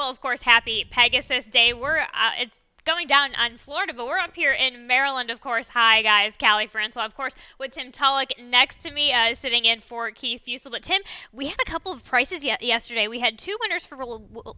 Well, of course, happy Pegasus Day. It's going down on Florida, but we're up here in Maryland, of course. Hi, guys. Callie Francois, of course, with Tim Tulloch next to me, sitting in for Keith Fusel. But, Tim, we had a couple of prices yesterday. We had 2 winners for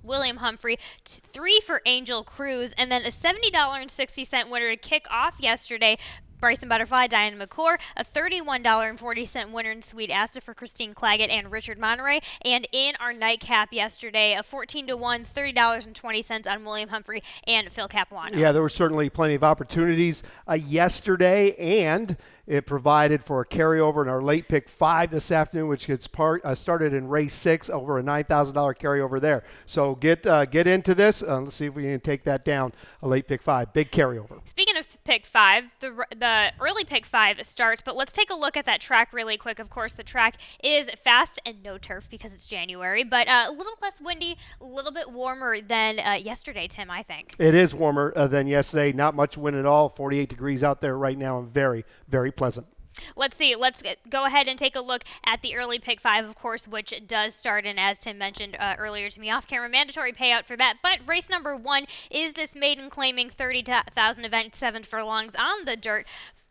William Humphrey, 3 for Angel Cruz, and then a $70.60 winner to kick off yesterday. Bryson Butterfly, Diana McClure, a $31.40 winner in Sweet Asta for Christine Claggett and Richard Monterey. And in our nightcap yesterday, a 14-1, $30.20 on William Humphrey and Phil Capuano. Yeah, there were certainly plenty of opportunities yesterday, and it provided for a carryover in our late pick 5 this afternoon, which gets started in race 6, over a $9,000 carryover there. So get into this. Let's see if we can take that down. A late pick 5, big carryover. Speaking of pick 5, the early pick 5 starts, but let's take a look at that track really quick. Of course, the track is fast and no turf because it's January, but a little less windy, a little bit warmer than yesterday, Tim, I think. It is warmer than yesterday. Not much wind at all. 48 degrees out there right now, and very, very pleasant. Let's see. Let's go ahead and take a look at the early pick 5, of course, which does start in, as Tim mentioned earlier to me off camera, mandatory payout for that. But race number 1 is this maiden claiming 30,000 event, 7 furlongs on the dirt.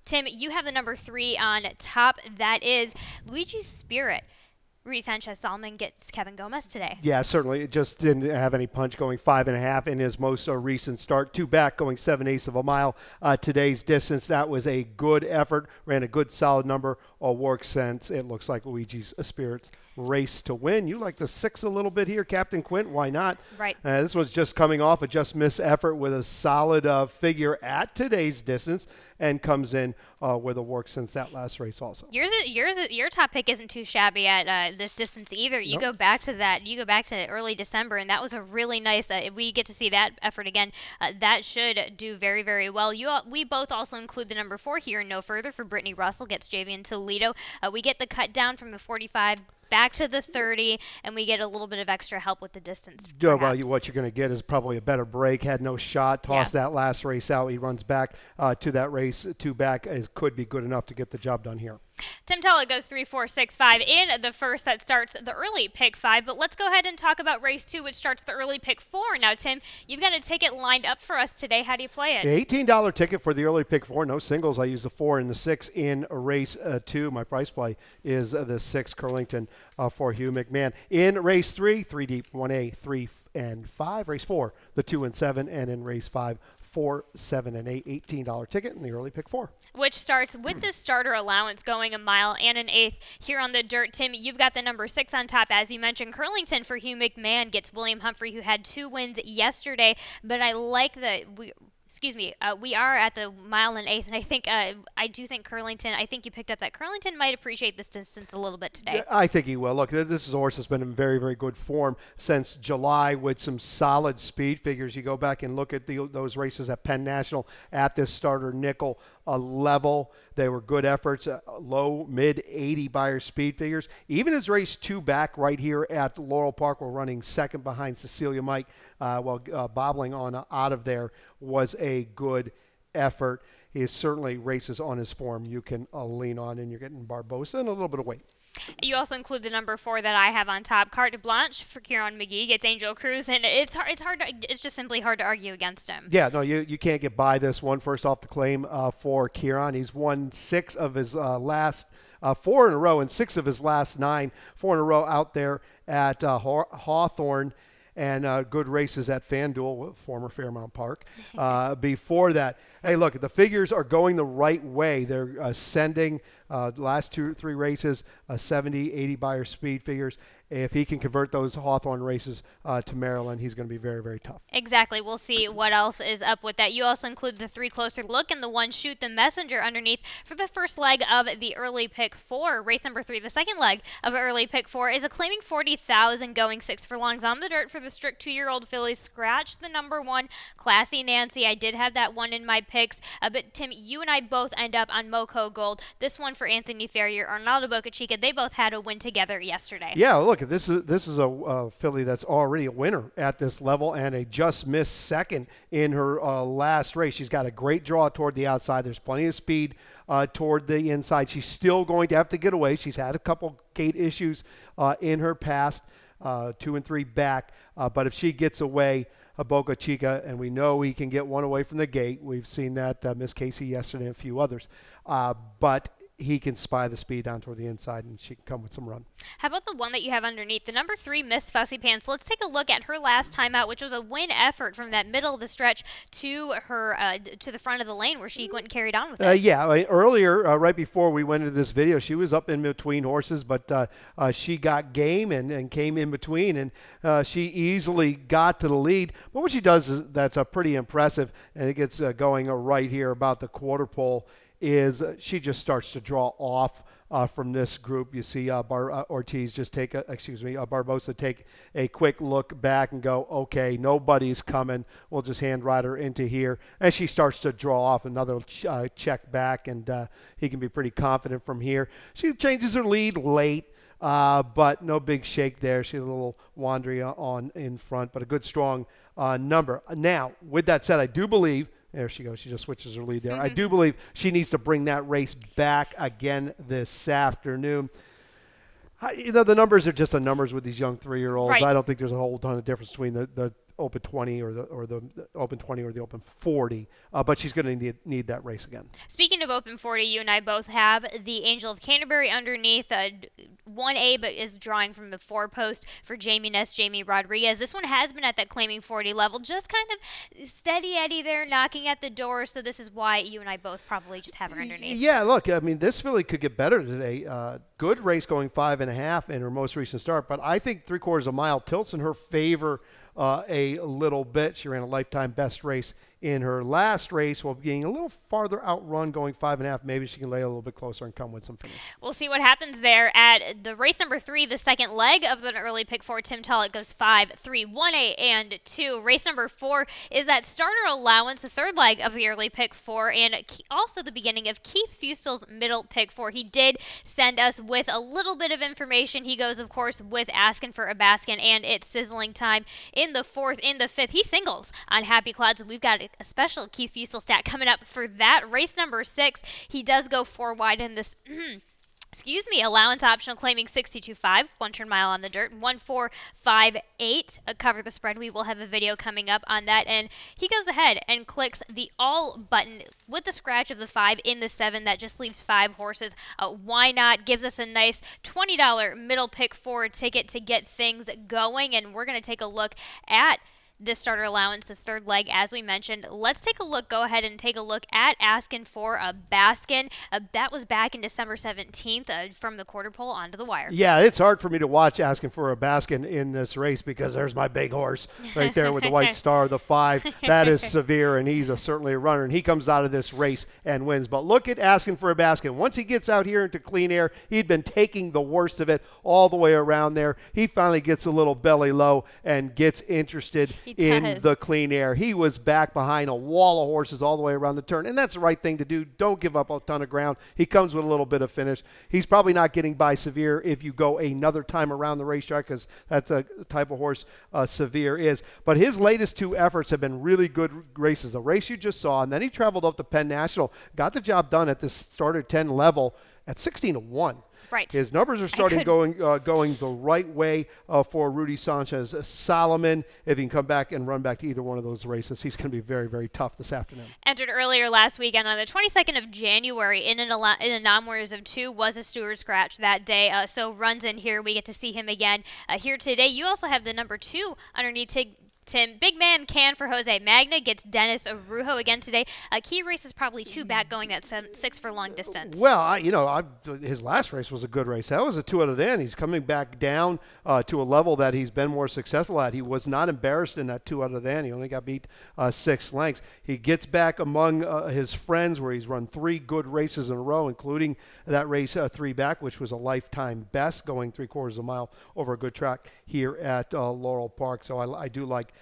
Tim, you have the number 3 on top. That is Luigi's Spirit. Reese Sanchez-Solomon gets Kevin Gomez today. Yeah, certainly. It just didn't have any punch, going 5.5 in his most recent start. 2 back, going 7/8 of a mile. Today's distance, that was a good effort. Ran a good, solid number. All work since it looks like Luigi's Spirit's race to win. You like the 6 a little bit here, Captain Quint. Why not? Right. This was just coming off a just miss effort with a solid figure at today's distance, and comes in with a work since that last race also. Your top pick isn't too shabby at this distance either. You go back to that. You go back to early December, and that was a really nice. If we get to see that effort again, that should do very, very well. We both also include the number 4 here, No Further, for Brittany Russell, gets Javian Toledo. We get the cut down from the 45 back to the 30, and we get a little bit of extra help with the distance. Well, what you're going to get is probably a better break. Had no shot. Tossed that last race out. He runs back to that race. 2 back. It could be good enough to get the job done here. Tim Tulloch goes 3, 4, 6, 5 in the first. That starts the early pick 5. But let's go ahead and talk about race 2, which starts the early pick 4. Now, Tim, you've got a ticket lined up for us today. How do you play it? The $18 ticket for the early pick 4. No singles. I use the 4 and the 6 in race 2. My price play is the 6 Curlington for Hugh McMahon. In race 3, 3 deep, 1A, 3 and 5. Race 4, the 2 and 7. And in race 5, 4, 7, and 8, $18 ticket in the early pick 4. Which starts with the starter allowance going a mile and an eighth here on the dirt. Tim, you've got the number 6 on top. As you mentioned, Curlington for Hugh McMahon gets William Humphrey, who had 2 wins yesterday. But I like we are at the mile and eighth, and I do think Curlington, I think you picked up that Curlington might appreciate this distance a little bit today. I think he will. Look, this is a horse that's been in very, very good form since July with some solid speed figures. You go back and look at those races at Penn National at this starter nickel level. They were good efforts, low, mid 80 buyer speed figures. Even his race 2 back right here at Laurel Park, we're running second behind Cecilia Mike while bobbling on out of there, was a good effort. He certainly races on his form you can lean on, and you're getting Barbosa and a little bit of weight. You also include the number 4 that I have on top, Carte Blanche for Kieran McGee gets Angel Cruz, and it's just simply hard to argue against him. Yeah, no, you can't get by this one. First off, the claim for Kieran. He's won 6 of his last 4 in a row, and 6 of his last 9, 4 in a row out there at Hawthorne. And good races at FanDuel, former Fairmount Park. Before that, hey, look, the figures are going the right way. They're ascending. The last 2 or 3 races, 70, 80 buyer speed figures. If he can convert those Hawthorne races to Maryland, he's going to be very, very tough. Exactly. We'll see what else is up with that. You also include the 3 closer look and the 1 shoot the messenger underneath for the first leg of the early pick 4. Race number 3, the second leg of early pick 4, is a claiming 40,000 going 6 furlongs on the dirt for the strict 2-year-old fillies. Scratch the number 1, Classy Nancy. I did have that one in my picks, but Tim, you and I both end up on Moco Gold. This one for Anthony Ferrier, Arnaldo Boca Chica. They both had a win together yesterday. Yeah, look, this is a filly that's already a winner at this level and a just missed second in her last race. She's got a great draw toward the outside. There's plenty of speed toward the inside. She's still going to have to get away. She's had a couple gate issues in her past. 2 and 3 back. But if she gets away, Boca Chica, and we know he can get one away from the gate. We've seen that Miss Casey yesterday and a few others. But he can spy the speed down toward the inside, and she can come with some run. How about the one that you have underneath, the number 3, Miss Fussy Pants? Let's take a look at her last time out, which was a win effort from that middle of the stretch to her to the front of the lane, where she went and carried on with it. Earlier, right before we went into this video, she was up in between horses, but she got game and came in between, and she easily got to the lead. But what she does is that's pretty impressive, and it gets going right here about the quarter pole. Is she just starts to draw off from this group. You see Ortiz just Barbosa take a quick look back and go, okay, nobody's coming. We'll just hand ride her into here. And she starts to draw off another check back, and he can be pretty confident from here. She changes her lead late. But no big shake there. She's a little wandery on in front, but a good, strong number. Now, with that said, I do believe – there she goes. She just switches her lead there. I do believe she needs to bring that race back again this afternoon. The numbers are just the numbers with these young 3-year-olds. Right. I don't think there's a whole ton of difference between the Open 20 or the Open 20 or the Open 40, but she's going to need that race again. Speaking of Open 40, you and I both have the Angel of Canterbury underneath 1A, but is drawing from the 4 post for Jamie Ness, Jamie Rodriguez. This one has been at that claiming 40 level, just kind of steady Eddie there knocking at the door, so this is why you and I both probably just have her underneath. Yeah, look, I mean, this filly could get better today. Good race going 5.5 in her most recent start, but I think 3/4 of a mile tilts in her favor a little bit. She ran a lifetime best race in her last race while being a little farther outrun going 5.5. Maybe she can lay a little bit closer and come with some finish. We'll see what happens there at the race number 3, the second leg of the early pick 4. Tim Tulloch goes 5, 3, 1A, and 2. Race number 4 is that starter allowance, the third leg of the early pick 4, and also the beginning of Keith Fusel's middle pick 4. He did send us with a little bit of information. He goes, of course, with Asking for a Baskin and It's Sizzling Time in the 4th, in the 5th. He singles on Happy Clouds. We've got a special Keith Fusel stat coming up for that. Race number 6, he does go 4 wide in this allowance optional, claiming 62.5, 1 turn mile on the dirt, 1.458 cover the spread. We will have a video coming up on that, and he goes ahead and clicks the all button with the scratch of the 5 in the 7. That just leaves 5 horses. Why not? Gives us a nice $20 middle pick 4 ticket to get things going, and we're going to take a look at this starter allowance, this third leg, as we mentioned. Let's take a look. Go ahead and take a look at Asking for a Baskin. That was back in December 17th from the quarter pole onto the wire. Yeah, it's hard for me to watch Asking for a Baskin in this race because there's my big horse right there with the white star, the 5. That is severe, and he's certainly a runner, and he comes out of this race and wins. But look at Asking for a Baskin. Once he gets out here into clean air, he'd been taking the worst of it all the way around there. He finally gets a little belly low and gets interested in the clean air. He was back behind a wall of horses all the way around the turn, and that's the right thing to do. Don't give up a ton of ground. He comes with a little bit of finish. He's probably not getting by Severe if you go another time around the racetrack, because that's a type of horse Severe is. But his latest 2 efforts have been really good races. The race you just saw, and then he traveled up to Penn National, got the job done at this starter 10 level at 16-1. Right. His numbers are starting going the right way for Rudy Sanchez Solomon. If he can come back and run back to either one of those races, he's going to be very, very tough this afternoon. Entered earlier last weekend on the 22nd of January in a non-warriors of 2 was a Stewart scratch that day. So runs in here. We get to see him again here today. You also have the number 2 underneath Tim. Big Man Can for Jose Magna gets Dennis Arujo again today. Key race is probably 2 back going that 6 for long distance. Well, his last race was a good race. That was a 2 out of the end. He's coming back down to a level that he's been more successful at. He was not embarrassed in that 2 out of the end. He only got beat 6 lengths. He gets back among his friends where he's run 3 good races in a row, including that race 3 back, which was a lifetime best, going 3/4 of a mile over a good track here at Laurel Park. So I do like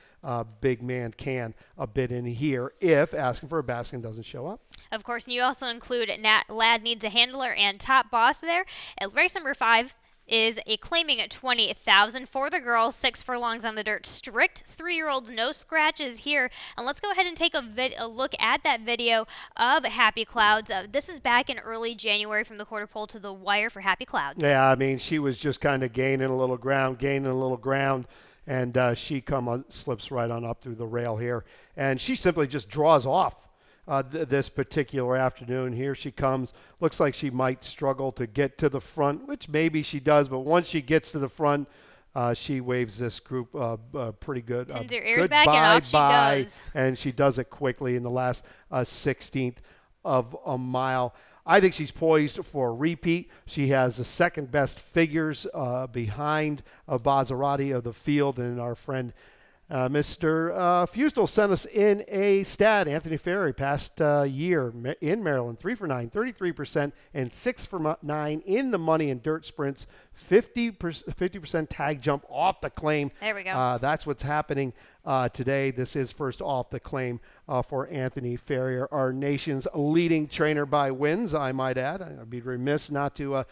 Big Man Can a bit in here if Asking for a Baskin doesn't show up. Of course, and you also include Lad Needs a Handler and Top Boss there. At race number 5, is a claiming at 20,000 for the girls. 6 furlongs on the dirt. Strict 3-year-olds, no scratches here. And let's go ahead and take a look at that video of Happy Clouds. This is back in early January from the quarter pole to the wire for Happy Clouds. Yeah, I mean, she was just kind of gaining a little ground, and she slips right on up through the rail here. And she simply just draws off this particular afternoon. Here she comes. Looks like she might struggle to get to the front, which maybe she does. But once she gets to the front, she waves this group pretty good. Pins her ears back and off she goes. And she does it quickly in the last 16th of a mile. I think she's poised for a repeat. She has the second best figures behind Bazarati of the field, and our friend Mr. Fustel sent us in a stat. Anthony Ferrier past year in Maryland, 3 for 9, 33%, and 6 for 9 in the money and dirt sprints, 50% tag jump off the claim. There we go. That's what's happening today. This is first off the claim for Anthony Ferrier, our nation's leading trainer by wins, I might add. I'd be remiss not to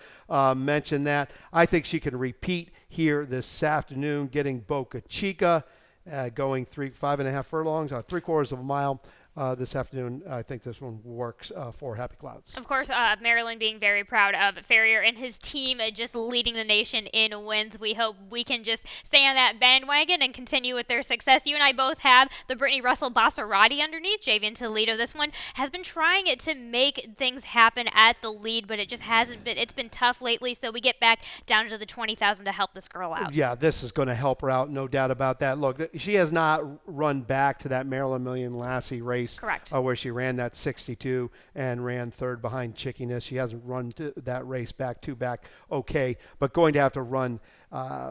mention that. I think she can repeat here this afternoon, getting Boca Chica. Going 5.5 furlongs, 3/4 of a mile this afternoon. I think this one works for Happy Clouds. Of course, Maryland being very proud of Ferrier and his team just leading the nation in wins. We hope we can just stay on that bandwagon and continue with their success. You and I both have the Brittany Russell Basarati underneath. Javian Toledo, this one, has been trying to make things happen at the lead, but it just hasn't been. It's been tough lately, so we get back down to the 20,000 to help this girl out. Yeah, this is going to help her out, no doubt about that. Look, she has not run back to that Maryland Million Lassie race. Correct. Where she ran that 62 and ran third behind Chickiness. She hasn't run that race back okay, but going to have to run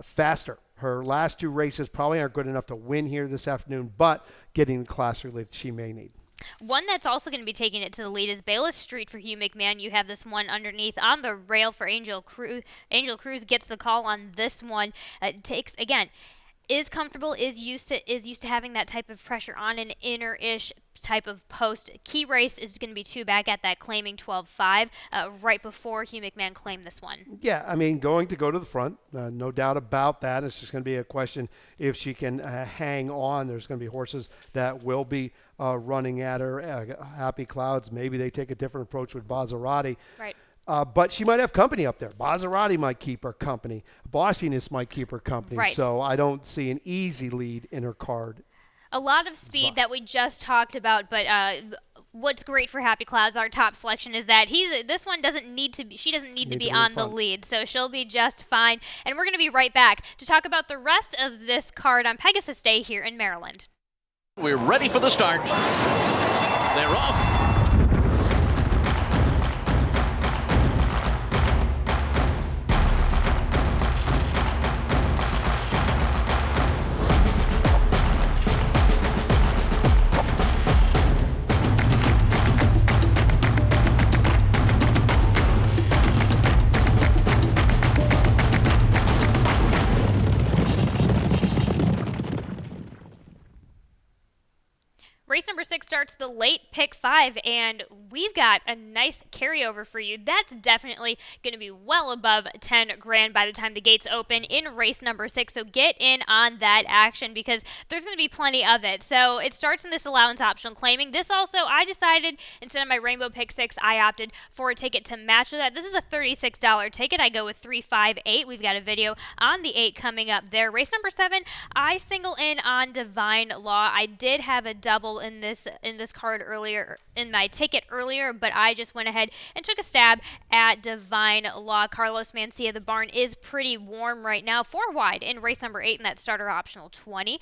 faster. Her last 2 races probably aren't good enough to win here this afternoon, but getting the class relief she may need. One that's also going to be taking it to the lead is Bayless Street for Hugh McMahon. You have this one underneath on the rail for Angel Cruz. Angel Cruz gets the call on this one. Takes, again, is comfortable, is used to having that type of pressure on an inner-ish type of post. Key race is going to be 2 back at that, claiming 12.5 right before Hugh McMahon claimed this one. Yeah, I mean, going to go to the front, no doubt about that. It's just going to be a question if she can hang on. There's going to be horses that will be running at her. Happy Clouds, maybe they take a different approach with Bazarati. Right. But she might have company up there. Bazarati might keep her company. Bossiness might keep her company. Right. So I don't see an easy lead in her card. A lot of speed that we just talked about, but what's great for Happy Clouds, our top selection, is that this one doesn't need to be. She doesn't need to be on the lead, so she'll be just fine. And we're going to be right back to talk about the rest of this card on Pegasus Day here in Maryland. We're ready for the start. They're off. Race number 6 starts the late pick 5, and we've got a nice carryover for you. That's definitely going to be well above 10 grand by the time the gates open in race number 6. So get in on that action because there's going to be plenty of it. So it starts in this allowance optional claiming. This also, I decided instead of my Rainbow Pick 6, I opted for a ticket to match with that. This is a $36 ticket. I go with 358. We've got a video on the 8 coming up there. Race number 7, I single in on Divine Law. I did have a double in this card earlier, in my ticket earlier, but I just went ahead and took a stab at Divine Law. Carlos Mencia, the barn is pretty warm right now. 4 wide in race number 8 in that starter optional 20.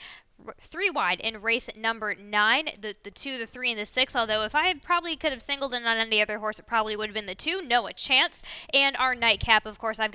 3 wide in race number 9, the 2, the 3, and the 6, although if I probably could have singled in on any other horse, it probably would have been the 2, no a chance. And our nightcap, of course, I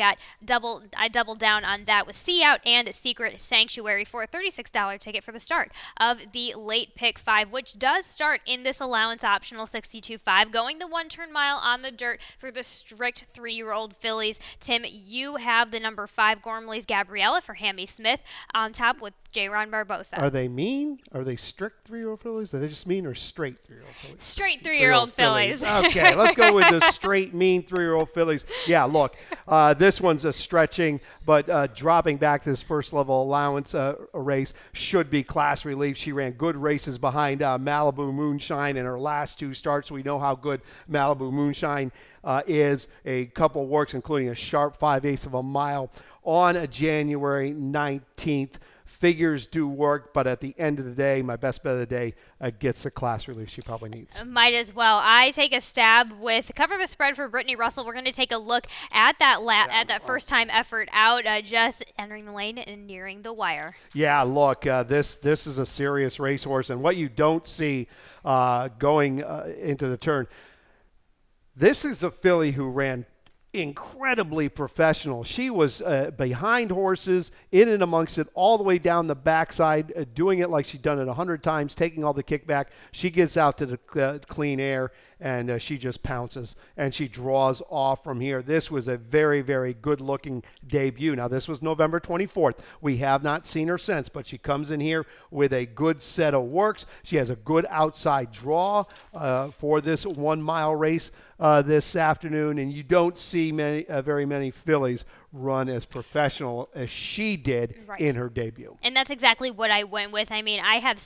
doubled down on that with See Out and Secret Sanctuary for a $36 ticket for the start of the late pick 5, which does start in this allowance optional 62.5, going the 1-turn mile on the dirt for the strict 3-year-old fillies. Tim, you have the number 5 Gormley's Gabriella for Hammy Smith on top with J. Ron Barbosa. versa. Are they mean? Are they strict 3-year-old fillies? Are they just mean or straight 3-year-old fillies? Straight 3-year-old fillies. Okay, let's go with the straight, mean 3-year-old fillies. Yeah, look, this one's a stretching, but dropping back to this first level allowance race should be class relief. She ran good races behind Malibu Moonshine in her last 2 starts. We know how good Malibu Moonshine is. A couple works, including a sharp 5/8 of a mile on January 19th. Figures do work, but at the end of the day, my best bet of the day gets the class relief she probably needs. Might as well. I take a stab with cover the spread for Brittany Russell. We're going to take a look at that first time effort out, just entering the lane and nearing the wire. Yeah, look, this is a serious racehorse, and what you don't see going into the turn, this is a filly who ran incredibly professional. She was behind horses, in and amongst it, all the way down the backside, doing it like she'd done it 100 times, taking all the kickback. She gets out to the clean air, and she just pounces, and she draws off from here. This was a very, very good-looking debut. Now, this was November 24th. We have not seen her since, but she comes in here with a good set of works. She has a good outside draw for this 1-mile race this afternoon, and you don't see very many fillies run as professional as she did in her debut. And that's exactly what I went with. I mean, I have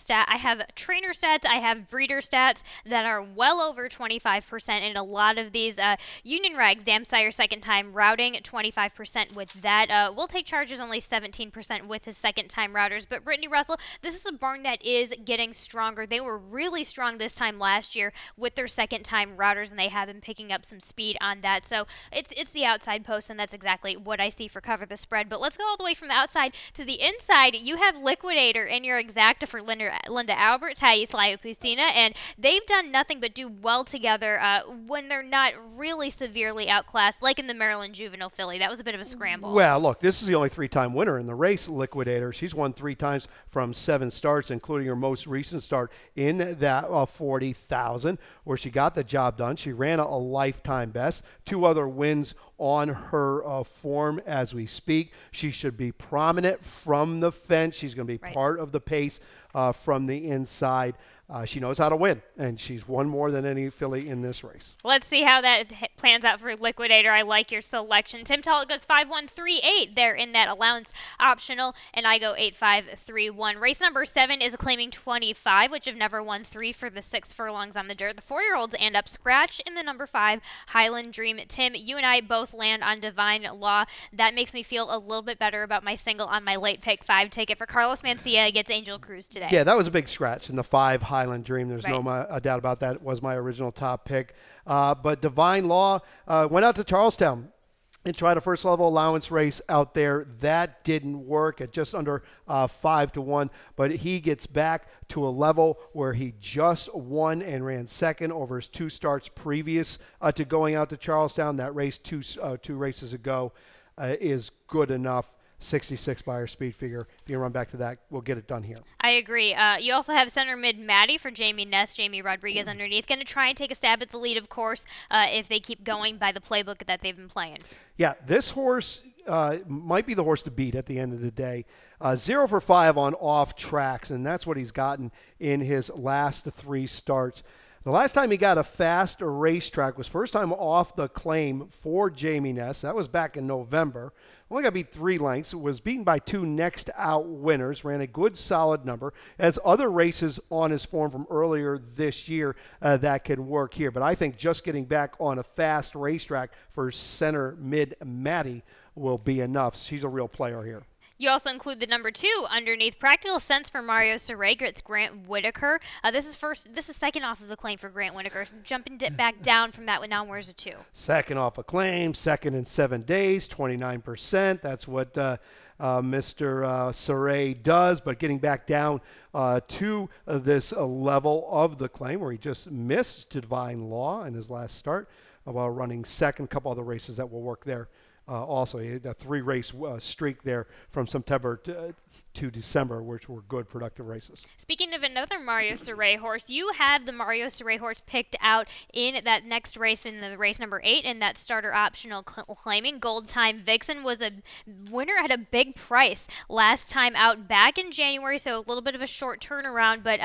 trainer stats, I have breeder stats that are well over 25%, and a lot of these Union Rags, Dam Sire second time routing, 25% with that. We'll take charges only 17% with his second time routers. But Brittany Russell, this is a barn that is getting stronger. They were really strong this time last year with their second time routers, and they have been picking up some speed on that. So it's the outside post, and that's exactly what I see for cover the spread. But let's go all the way from the outside to the inside. You have Liquidator in your exacta for Linda Albert, Thais Liopustina, and they've done nothing but do well together when they're not really severely outclassed, like in the Maryland Juvenile filly. That was a bit of a scramble. Well, look, this is the only 3-time winner in the race, Liquidator. She's won 3 times from 7 starts, including her most recent start in that 40,000, where she got the job done. She ran a lifetime best. 2 other wins on her form as we speak. She should be prominent from the fence. She's going to be part of the pace from the inside. She knows how to win, and she's won more than any filly in this race. Let's see how that plans out for Liquidator. I like your selection. Tim Tulloch goes 5-1-3-8 there in that allowance optional, and I go 8-5-3-1. Race number 7 is claiming 25, which have never won 3 for the 6 furlongs on the dirt. The 4-year-olds end up scratch in the number 5 Highland Dream. Tim, you and I both land on Divine Law. That makes me feel a little bit better about my single on my late pick 5 ticket for Carlos Mencia against Angel Cruz today. Yeah, that was a big scratch in the 5 Highland Dream. There's no doubt about that. It was my original top pick. But Divine Law went out to Charlestown and tried a first level allowance race out there. That didn't work at just under 5-1, but he gets back to a level where he just won and ran second over his 2 starts previous to going out to Charlestown. That race two races ago is good enough. 66 by our speed figure. If you run back to that, we'll get it done here. I agree. You also have center mid Maddie for Jamie Ness, Jamie Rodriguez underneath. Going to try and take a stab at the lead, of course, if they keep going by the playbook that they've been playing. Yeah, this horse might be the horse to beat at the end of the day. 0 for 5 on off tracks, and that's what he's gotten in his last 3 starts. The last time he got a fast racetrack was first time off the claim for Jamie Ness. That was back in November. Only got beat 3 lengths. Was beaten by 2 next out winners. Ran a good solid number. Has other races on his form from earlier this year that can work here. But I think just getting back on a fast racetrack for center mid Maddie will be enough. She's a real player here. You also include the number 2 underneath. Practical Sense for Mario Soreg. It's Grant Whitaker. This is second off of the claim for Grant Whitaker. Jumping back down from that one now, where's a 2? Second off a claim, second in 7 days, 29%. That's what Mr. Soreg does. But getting back down to this level of the claim where he just missed Divine Law in his last start while running second. A couple other races that will work there. Also, he had a 3-race streak there from September to December, which were good, productive races. Speaking of another Mario Saray horse. You have the Mario Saray horse picked out in that next race, in the race number 8, in that starter optional claiming. Gold Time Vixen was a winner at a big price last time out back in January, so a little bit of a short turnaround, but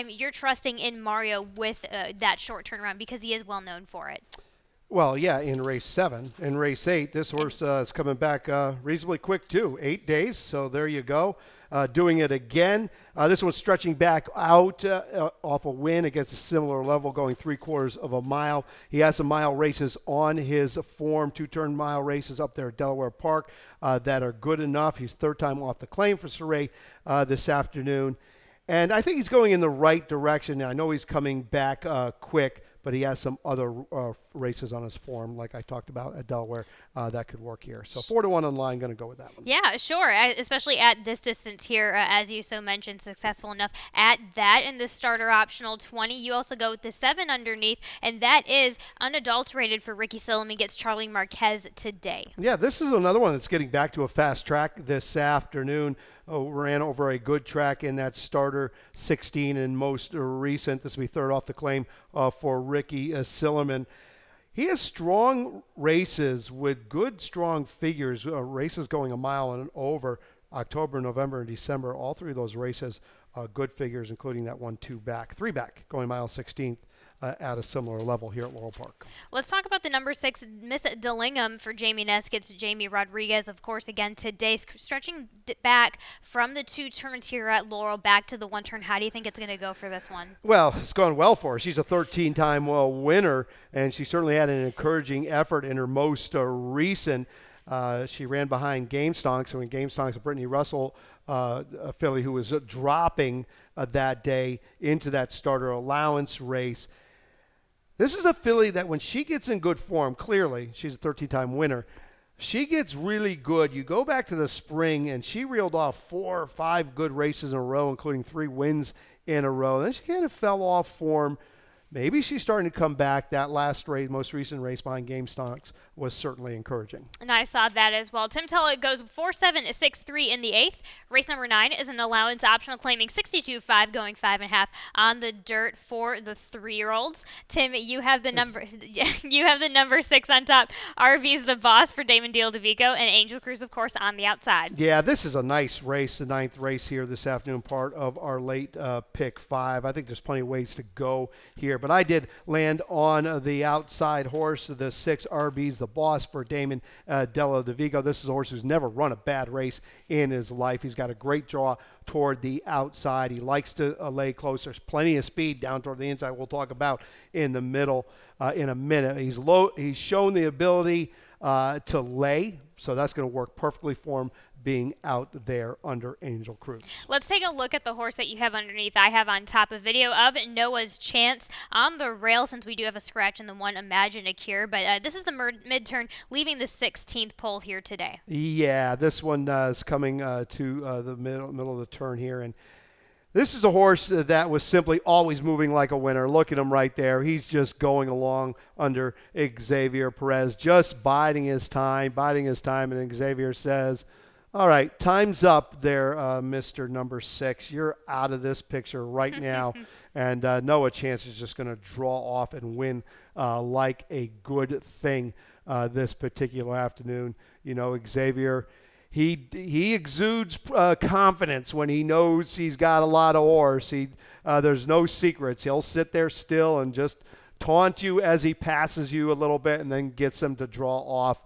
you're trusting in Mario with that short turnaround because he is well known for it. Well, yeah, in race 7. In race 8, this horse is coming back reasonably quick, too. 8 days, so there you go. Doing it again. This one's stretching back out off a win against a similar level, going 3/4 of a mile. He has some mile races on his form, 2-turn mile races up there at Delaware Park that are good enough. He's third time off the claim for Saray this afternoon. And I think he's going in the right direction. I know he's coming back quick, but he has some other races on his form, like I talked about at Delaware, that could work here. So 4-1 on line, going to go with that one. Yeah, sure. Especially at this distance here, as you so mentioned, successful enough at that in the starter optional 20. You also go with the 7 underneath, and that is unadulterated for Ricky Silliman, gets Charlie Marquez today. Yeah, this is another one that's getting back to a fast track this afternoon. Ran over a good track in that starter 16 and most recent. This will be third off the claim for Ricky Silliman. He has strong races with good, strong figures, races going a mile and over. October, November, and December, all 3 of those races, good figures, including that 1-2 back, 3 back, going mile 16th. At a similar level here at Laurel Park. Let's talk about the number 6, Miss Dillingham for Jamie Ness. Gets Jamie Rodriguez, of course, again today, stretching back from the 2 turns here at Laurel back to the 1 turn. How do you think it's going to go for this one? Well, it's gone well for her. She's a 13-time winner, and she certainly had an encouraging effort in her most recent. She ran behind Game Stonks, and when Game Stonks, Brittany Russell, a filly who was dropping that day into that starter allowance race. This is a filly that when she gets in good form, clearly, she's a 13-time winner, she gets really good. You go back to the spring, and she reeled off 4 or 5 good races in a row, including 3 wins in a row. Then she kind of fell off form. Maybe she's starting to come back. That last race, most recent race behind Game Stonks, was certainly encouraging. And I saw that as well. Tim Tulloch goes 4-7-6-3 in the 8th. Race number 9 is an allowance optional claiming 62.5, going 5.5 on the dirt for the 3-year-olds. Tim, you have the number. You have the number 6 on top. RV's the boss for Damon Deal DeVico, and Angel Cruz, of course, on the outside. Yeah, this is a nice race, the 9th race here this afternoon, part of our late pick 5. I think there's plenty of ways to go here, but I did land on the outside horse, the 6 RB's the boss for Damon Della DeVico. This is a horse who's never run a bad race in his life. He's got a great draw toward the outside. He likes to lay close. There's plenty of speed down toward the inside. We'll talk about in the middle in a minute. He's shown the ability to lay, so that's going to work perfectly for him being out there under Angel Cruz. Let's take a look at the horse that you have underneath. I have on top a video of Noah's Chance on the rail, since we do have a scratch in the 1 Imagine a Cure, but this is the mid-turn, leaving the 16th pole here today. Yeah, this one is coming to the middle of the turn here, and this is a horse that was simply always moving like a winner. Look at him right there. He's just going along under Xavier Perez, just biding his time, and Xavier says, all right, time's up there, Mr. Number 6. You're out of this picture right now. And Noah Chance is just going to draw off and win like a good thing this particular afternoon. You know, Xavier, he exudes confidence when he knows he's got a lot of horse. There's no secrets. He'll sit there still and just taunt you as he passes you a little bit and then gets him to draw off.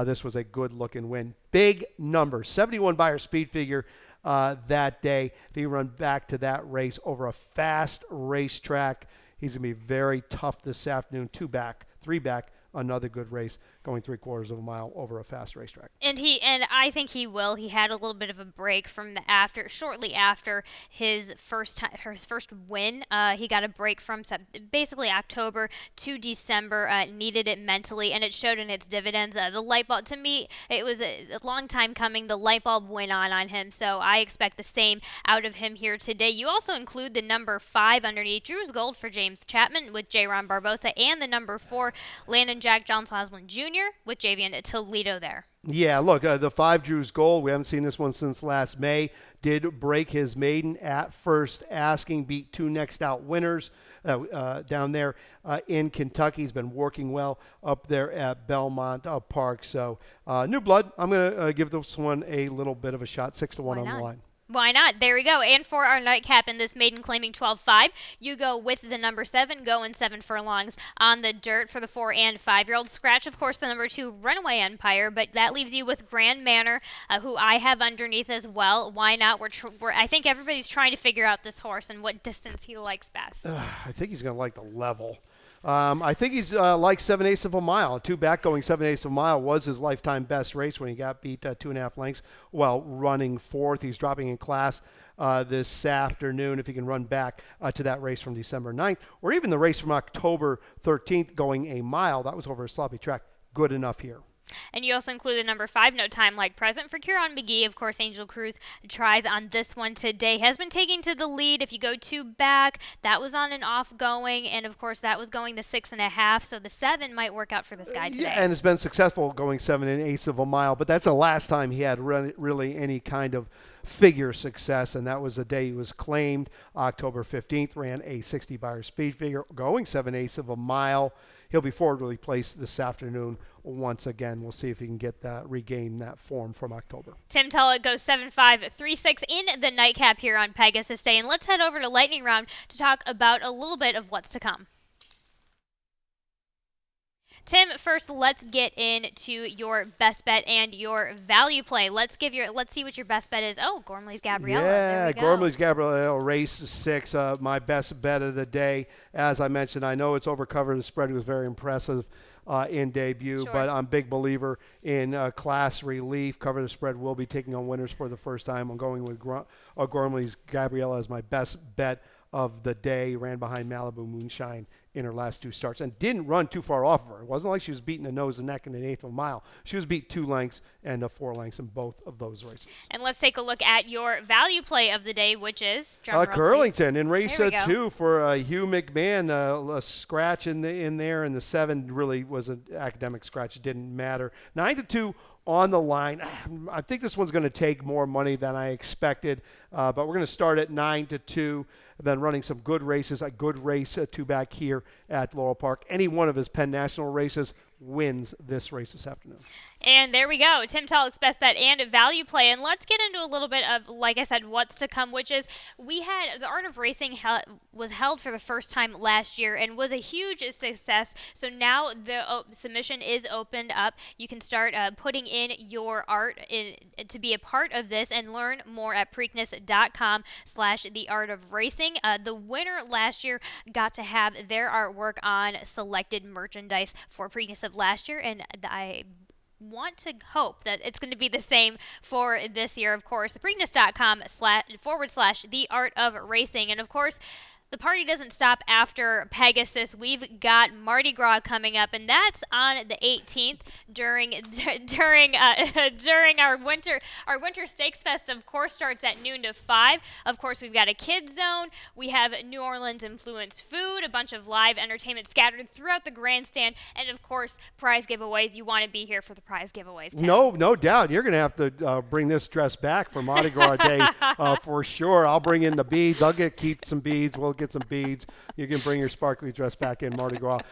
This was a good-looking win. Big number, 71 Beyer speed figure that day. If he run back to that race over a fast racetrack, he's going to be very tough this afternoon. 2 back, 3 back, another good race, going 3/4 of a mile over a fast racetrack. And I think he will. He had a little bit of a break from shortly after his first win. He got a break from basically October to December. Needed it mentally, and it showed in its dividends. The light bulb, to me, it was a long time coming. The light bulb went on him, so I expect the same out of him here today. You also include the number 5 underneath, Drew's Gold for James Chapman with J. Ron Barbosa, and the number 4 Landon Jack Johnson Osmond Jr. with Javian Toledo there. Yeah, look, the 5 Drew's Gold, we haven't seen this one since last May, did break his maiden at first asking, beat 2 next out winners down there in Kentucky. He's been working well up there at Belmont Park. So new blood, I'm going to give this one a little bit of a shot, 6-1 on the line. Why not? There we go. And for our nightcap in this maiden claiming 12-5, you go with the number 7, going 7 furlongs on the dirt for the 4 and 5-year-old. Scratch, of course, the number 2, Runaway Empire, but that leaves you with Grand Manor, who I have underneath as well. Why not? I think everybody's trying to figure out this horse and what distance he likes best. I think he's going to like the level. I think he's like 7/8 of a mile. 2 back going 7/8 of a mile was his lifetime best race when he got beat 2.5 lengths while running 4th. He's dropping in class this afternoon if he can run back to that race from December 9th or even the race from October 13th going a mile. That was over a sloppy track. Good enough here. And you also include the number 5, No Time Like Present for Kieran McGee. Of course, Angel Cruz tries on this one today. Has been taking to the lead. If you go 2 back, that was on and off going. And, of course, that was going the 6.5. So the 7 might work out for this guy today. Yeah, and it's been successful going 7/8 of a mile. But that's the last time he had really any kind of figure success, and that was the day he was claimed. October 15th, ran a 60 Beyer speed figure going 7/8 of a mile. He'll be forwardly placed this afternoon once again. We'll see if he can regain that form from October. Tim Tulloch goes 7.536 in the nightcap here on Pegasus Day. And let's head over to Lightning Round to talk about a little bit of what's to come. Tim, first let's get into your best bet and your value play. Let's see what your best bet is. Oh, Gormley's Gabriella. Yeah, Gormley's Gabriella, race 6, my best bet of the day. As I mentioned, I know it's overcovered. The spread was very impressive in debut, sure. But I'm a big believer in class relief. Cover the spread will be taking on winners for the first time. I'm going with Gormley's Gabriella as my best bet of the day. Ran behind Malibu Moonshine in her last 2 starts and didn't run too far off of her. It wasn't like she was beating the nose and neck in an 1/8 of a mile. She was beat 2 lengths and 4 lengths in both of those races. And let's take a look at your value play of the day, which is Curlington in race 2 for Hugh McMahon. A scratch in there, and the 7 really was an academic scratch. It didn't matter. 9-2 on the line. I think this one's going to take more money than I expected, but we're going to start at 9-2. Then running some good races, a good race 2 back here at Laurel Park. Any one of his Penn National races wins this race this afternoon. And there we go, Tim Tulloch's best bet and value play. And let's get into a little bit of, like I said, what's to come, which is we had the Art of Racing was held for the first time last year and was a huge success. So now the submission is opened up. You can start putting in your art to be a part of this and learn more at Preakness.com/The Art of Racing. The winner last year got to have their artwork on selected merchandise for Preakness of last year, and I want to hope that it's going to be the same for this year. Of course, the Preakness.com/The Art of Racing. And of course, the party doesn't stop after Pegasus. We've got Mardi Gras coming up, and that's on the 18th during our winter Stakes Fest. Of course, starts at noon to 5. Of course, we've got a kids zone. We have New Orleans influenced food, a bunch of live entertainment scattered throughout the grandstand, and of course, prize giveaways. You want to be here for the prize giveaways, Tim. No doubt. You're going to have to bring this dress back for Mardi Gras Day for sure. I'll bring in the beads. I'll keep some beads. We'll get some beads. You can bring your sparkly dress back in Mardi Gras.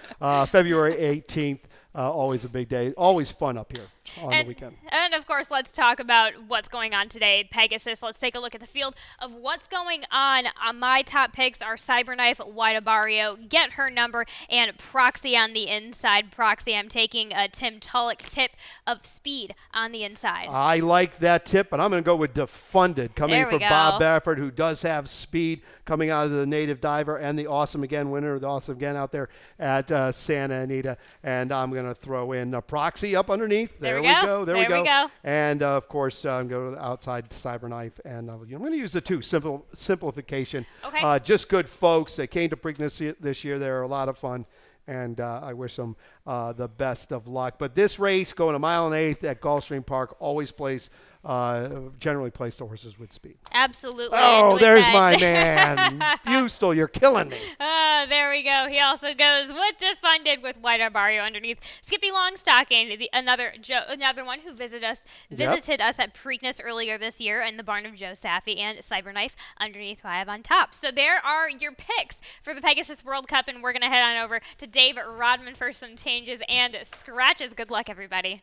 February 18th, always a big day. Always fun up here on the weekend. And, of course, let's talk about what's going on today. Pegasus, let's take a look at the field of what's going on. My top picks are Cyberknife, Wida Barrio, Get Her Number, and Proxy on the inside. Proxy, I'm taking a Tim Tulloch tip of speed on the inside. I like that tip, but I'm going to go with Defunded, coming from Bob Baffert, who does have speed, coming out of the Native Diver and the Awesome Again winner, the Awesome Again out there at Santa Anita. And I'm going to throw in Proxy up underneath. There we go. There we go. And, of course, I'm going to go outside Cyberknife. And I'm going to use the 2, simplification. Okay. Just good folks. They came to Preakness this year. They're a lot of fun. And I wish them the best of luck. But this race, going a 1.8 miles at Gulfstream Park, always plays generally placed horses with speed. Absolutely. Oh, and with there's that- my man. Fustel, you're killing me. There we go. He also goes with Defunded with White Arbario underneath. Skippy Longstocking, another one who visited us at Preakness earlier this year in the barn of Joe Saffy, and Cyberknife underneath Vibe on top. So there are your picks for the Pegasus World Cup, and we're going to head on over to Dave Rodman for some changes and scratches. Good luck, everybody.